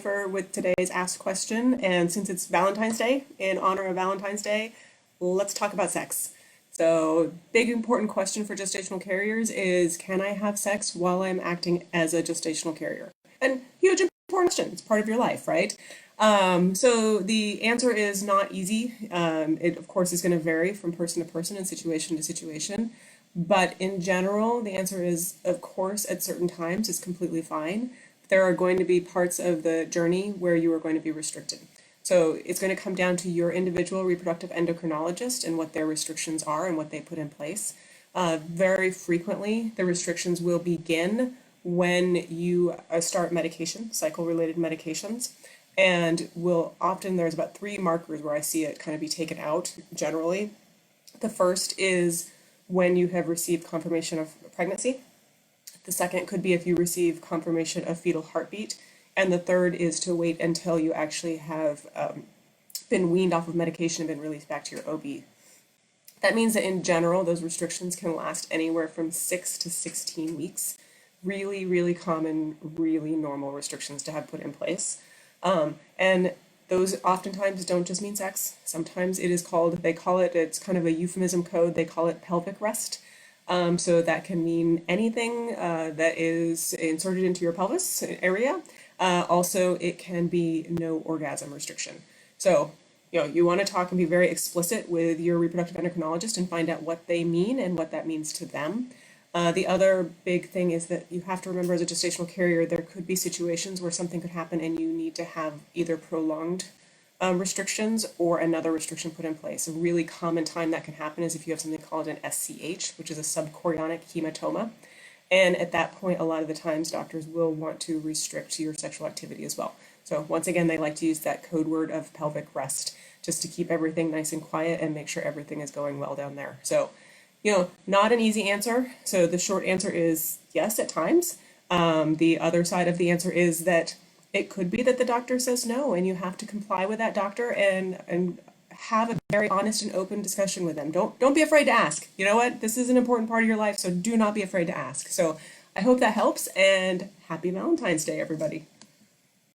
Jennifer with today's Ask Question, and since it's Valentine's Day, in honor of Valentine's Day, let's talk about sex. So, big important question for gestational carriers is, can I have sex while I'm acting as a gestational carrier? And huge important question, it's part of your life, right? So the answer is not easy. It of course is going to vary from person to person and situation to situation. But in general, the answer is, of course, at certain times it's completely fine. There are going to be parts of the journey where you are going to be restricted. So it's going to come down to your individual reproductive endocrinologist and what their restrictions are and what they put in place. Very frequently, the restrictions will begin when you start medication, cycle-related medications, and will often, there's about 3 markers where I see it kind of be taken out generally. The first is when you have received confirmation of pregnancy. The second could be if you receive confirmation of fetal heartbeat. And the third is to wait until you actually have been weaned off of medication and been released back to your OB. That means that in general, those restrictions can last anywhere from 6 to 16 weeks. Really, really common, really normal restrictions to have put in place. And those oftentimes don't just mean sex. Sometimes it is called, they call it, it's kind of a euphemism code, they call it pelvic rest. So that can mean anything that is inserted into your pelvis area. Also, it can be no orgasm restriction. So, you want to talk and be very explicit with your reproductive endocrinologist and find out what they mean and what that means to them. The other big thing is that you have to remember as a gestational carrier, there could be situations where something could happen and you need to have either prolonged restrictions or another restriction put in place. A really common time that can happen is if you have something called an SCH, which is a subchorionic hematoma. And at that point, a lot of the times doctors will want to restrict your sexual activity as well. So once again, they like to use that code word of pelvic rest just to keep everything nice and quiet and make sure everything is going well down there. So, not an easy answer. So the short answer is yes, at times. The other side of the answer is that it could be that the doctor says no, and you have to comply with that doctor and have a very honest and open discussion with them. Don't be afraid to ask. You know what? This is an important part of your life, so do not be afraid to ask. So I hope that helps, and happy Valentine's Day, everybody.